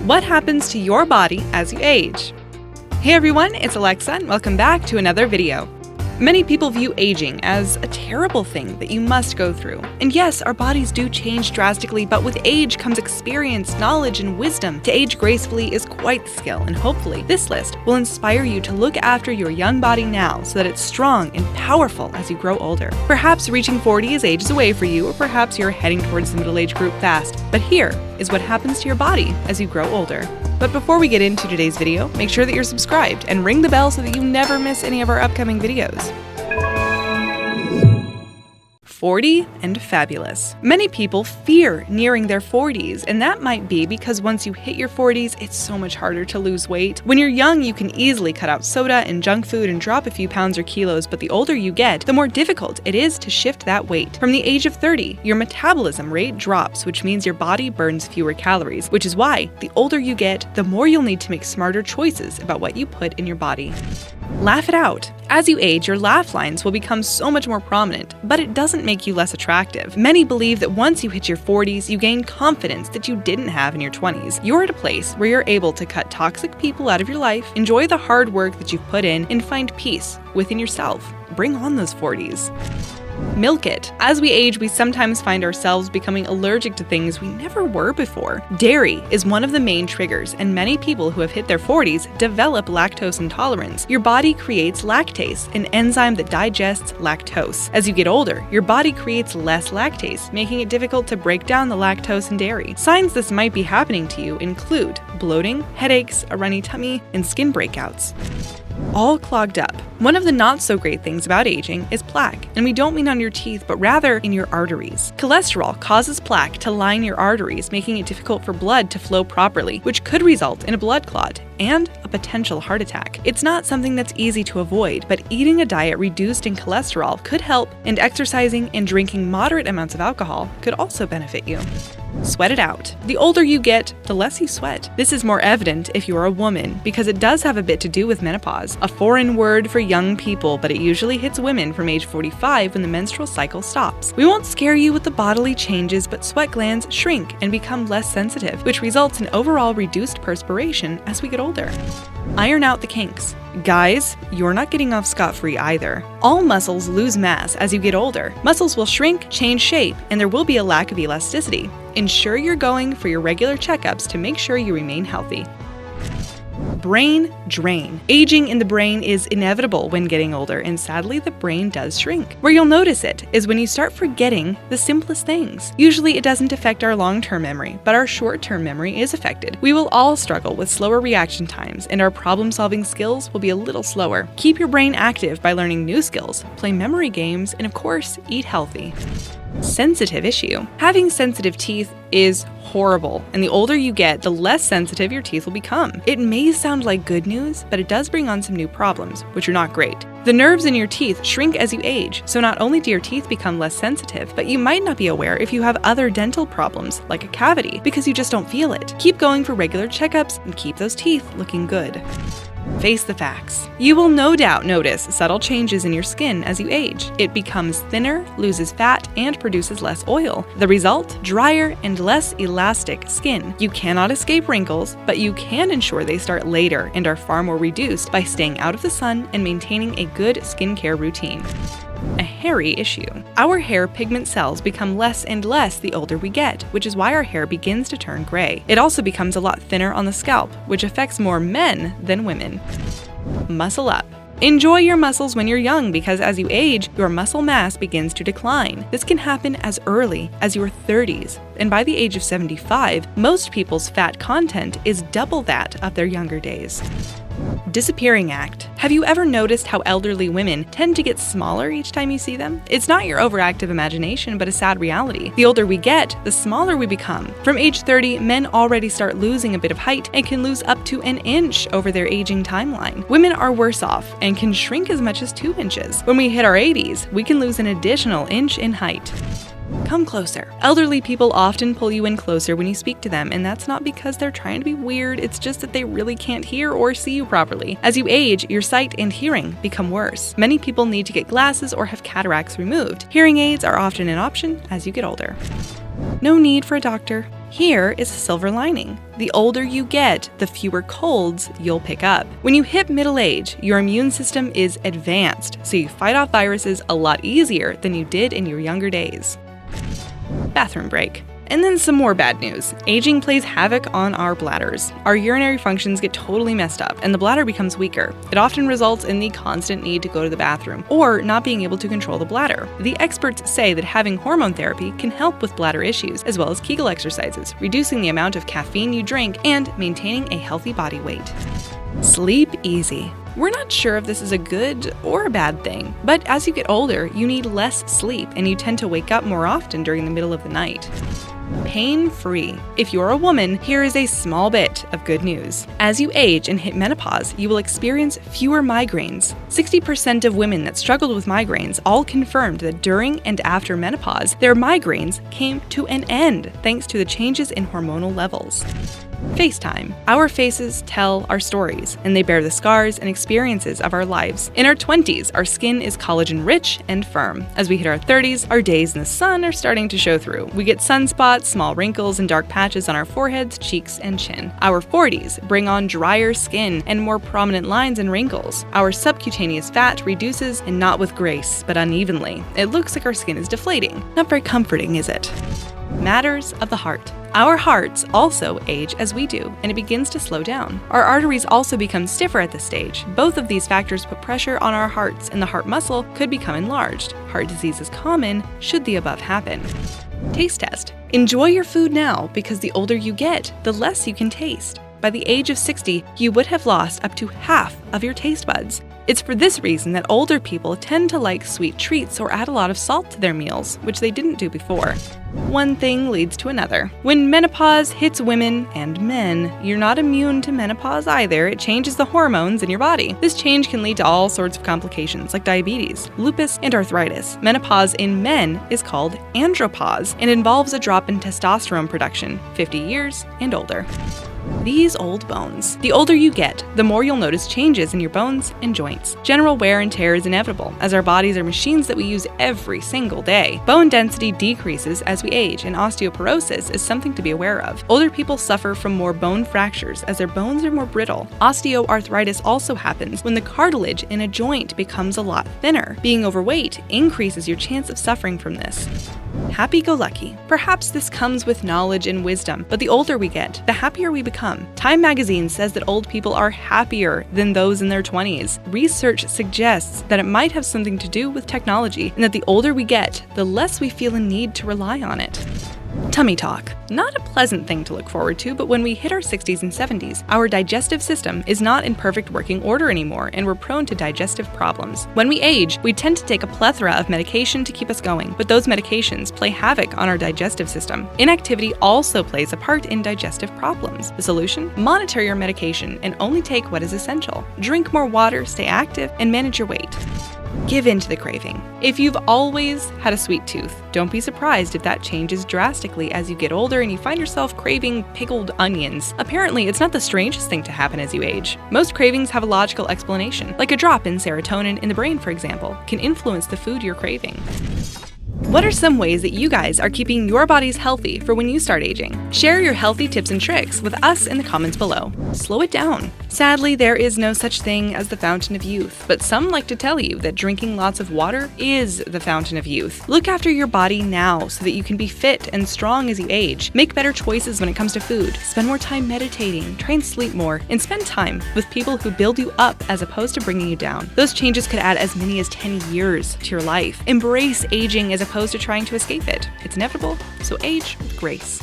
What happens to your body as you age? Hey everyone, it's Alexa and welcome back to another video. Many people view aging as a terrible thing that you must go through. And yes, our bodies do change drastically, but with age comes experience, knowledge, and wisdom. To age gracefully is quite the skill, and hopefully this list will inspire you to look after your young body now so that it's strong and powerful as you grow older. Perhaps reaching 40 is ages away for you, or perhaps you're heading towards the middle age group fast. But here is what happens to your body as you grow older. But before we get into today's video, make sure that you're subscribed and ring the bell so that you never miss any of our upcoming videos. 40 and fabulous. Many people fear nearing their 40s, and that might be because once you hit your 40s, it's so much harder to lose weight. When you're young, you can easily cut out soda and junk food and drop a few pounds or kilos, but the older you get, the more difficult it is to shift that weight. From the age of 30, your metabolism rate drops, which means your body burns fewer calories, which is why the older you get, the more you'll need to make smarter choices about what you put in your body. Laugh it out. As you age, your laugh lines will become so much more prominent, but it doesn't make you less attractive. Many believe that once you hit your 40s, you gain confidence that you didn't have in your 20s. You're at a place where you're able to cut toxic people out of your life, enjoy the hard work that you've put in, and find peace within yourself. Bring on those 40s. Milk it. As we age, we sometimes find ourselves becoming allergic to things we never were before. Dairy is one of the main triggers, and many people who have hit their 40s develop lactose intolerance. Your body creates lactase, an enzyme that digests lactose. As you get older, your body creates less lactase, making it difficult to break down the lactose in dairy. Signs this might be happening to you include bloating, headaches, a runny tummy, and skin breakouts. All clogged up. One of the not so great things about aging is plaque, and we don't mean on your teeth, but rather in your arteries. Cholesterol causes plaque to line your arteries, making it difficult for blood to flow properly, which could result in a blood clot and a potential heart attack. It's not something that's easy to avoid, but eating a diet reduced in cholesterol could help, and exercising and drinking moderate amounts of alcohol could also benefit you. Sweat it out. The older you get, the less you sweat. This is more evident if you are a woman, because it does have a bit to do with menopause, a foreign word for young people, but it usually hits women from age 45 when the menstrual cycle stops. We won't scare you with the bodily changes, but sweat glands shrink and become less sensitive, which results in overall reduced perspiration as we get older. Iron out the kinks. Guys, you're not getting off scot-free either. All muscles lose mass as you get older. Muscles will shrink, change shape, and there will be a lack of elasticity. Ensure you're going for your regular checkups to make sure you remain healthy. Brain drain. Aging in the brain is inevitable when getting older, and sadly the brain does shrink. Where you'll notice it is when you start forgetting the simplest things. Usually it doesn't affect our long-term memory, but our short-term memory is affected. We will all struggle with slower reaction times, and our problem-solving skills will be a little slower. Keep your brain active by learning new skills, play memory games, and of course, eat healthy. Sensitive issue. Having sensitive teeth is horrible, and the older you get, the less sensitive your teeth will become. It may sound like good news, but it does bring on some new problems, which are not great. The nerves in your teeth shrink as you age, so not only do your teeth become less sensitive, but you might not be aware if you have other dental problems, like a cavity, because you just don't feel it. Keep going for regular checkups and keep those teeth looking good. Face the facts. You will no doubt notice subtle changes in your skin as you age. It becomes thinner, loses fat, and produces less oil. The result? Drier and less elastic skin. You cannot escape wrinkles, but you can ensure they start later and are far more reduced by staying out of the sun and maintaining a good skincare routine. A hairy issue. Our hair pigment cells become less and less the older we get, which is why our hair begins to turn gray. It also becomes a lot thinner on the scalp, which affects more men than women. Muscle up. Enjoy your muscles when you're young, because as you age, your muscle mass begins to decline. This can happen as early as your 30s, and by the age of 75, most people's fat content is double that of their younger days. Disappearing act. Have you ever noticed how elderly women tend to get smaller each time you see them? It's not your overactive imagination, but a sad reality. The older we get, the smaller we become. From age 30, men already start losing a bit of height and can lose up to an inch over their aging timeline. Women are worse off and can shrink as much as 2 inches. When we hit our 80s, we can lose an additional inch in height. Come closer. Elderly people often pull you in closer when you speak to them, and that's not because they're trying to be weird, it's just that they really can't hear or see you properly. As you age, your sight and hearing become worse. Many people need to get glasses or have cataracts removed. Hearing aids are often an option as you get older. No need for a doctor. Here is a silver lining. The older you get, the fewer colds you'll pick up. When you hit middle age, your immune system is advanced, so you fight off viruses a lot easier than you did in your younger days. Bathroom break. And then some more bad news. Aging plays havoc on our bladders. Our urinary functions get totally messed up, and the bladder becomes weaker. It often results in the constant need to go to the bathroom, or not being able to control the bladder. The experts say that having hormone therapy can help with bladder issues, as well as Kegel exercises, reducing the amount of caffeine you drink, and maintaining a healthy body weight. Sleep easy. We're not sure if this is a good or a bad thing, but as you get older, you need less sleep, and you tend to wake up more often during the middle of the night. Pain-free. If you're a woman, here is a small bit of good news. As you age and hit menopause, you will experience fewer migraines. 60% of women that struggled with migraines all confirmed that during and after menopause, their migraines came to an end thanks to the changes in hormonal levels. FaceTime. Our faces tell our stories, and they bear the scars and experiences of our lives. In our 20s, our skin is collagen-rich and firm. As we hit our 30s, our days in the sun are starting to show through. We get sunspots, small wrinkles, and dark patches on our foreheads, cheeks, and chin. Our 40s bring on drier skin and more prominent lines and wrinkles. Our subcutaneous fat reduces, and not with grace, but unevenly. It looks like our skin is deflating. Not very comforting, is it? Matters of the heart. Our hearts also age as we do, and it begins to slow down. Our arteries also become stiffer at this stage. Both of these factors put pressure on our hearts, and the heart muscle could become enlarged. Heart disease is common should the above happen. Taste test. Enjoy your food now, because the older you get, the less you can taste. By the age of 60, you would have lost up to half of your taste buds. It's for this reason that older people tend to like sweet treats or add a lot of salt to their meals, which they didn't do before. One thing leads to another. When menopause hits women and men, you're not immune to menopause either. It changes the hormones in your body. This change can lead to all sorts of complications like diabetes, lupus, and arthritis. Menopause in men is called andropause and involves a drop in testosterone production, 50 years and older. These old bones. The older you get, the more you'll notice changes in your bones and joints. General wear and tear is inevitable, as our bodies are machines that we use every single day. Bone density decreases as we age, and osteoporosis is something to be aware of. Older people suffer from more bone fractures as their bones are more brittle. Osteoarthritis also happens when the cartilage in a joint becomes a lot thinner. Being overweight increases your chance of suffering from this. Happy-go-lucky. Perhaps this comes with knowledge and wisdom, but the older we get, the happier we become. Time magazine says that old people are happier than those in their 20s. Research suggests that it might have something to do with technology, and that the older we get, the less we feel a need to rely on it. Tummy talk. Not a pleasant thing to look forward to, but when we hit our 60s and 70s, our digestive system is not in perfect working order anymore, and we're prone to digestive problems. When we age, we tend to take a plethora of medication to keep us going, but those medications play havoc on our digestive system. Inactivity also plays a part in digestive problems. The solution? Monitor your medication and only take what is essential. Drink more water, stay active, and manage your weight. Give in to the craving. If you've always had a sweet tooth, don't be surprised if that changes drastically as you get older and you find yourself craving pickled onions. Apparently, it's not the strangest thing to happen as you age. Most cravings have a logical explanation, like a drop in serotonin in the brain, for example, can influence the food you're craving. What are some ways that you guys are keeping your bodies healthy for when you start aging? Share your healthy tips and tricks with us in the comments below. Slow it down. Sadly, there is no such thing as the fountain of youth, but some like to tell you that drinking lots of water is the fountain of youth. Look after your body now so that you can be fit and strong as you age. Make better choices when it comes to food. Spend more time meditating, try and sleep more, and spend time with people who build you up as opposed to bringing you down. Those changes could add as many as 10 years to your life. Embrace aging as opposed to trying to escape it. It's inevitable, so age with grace.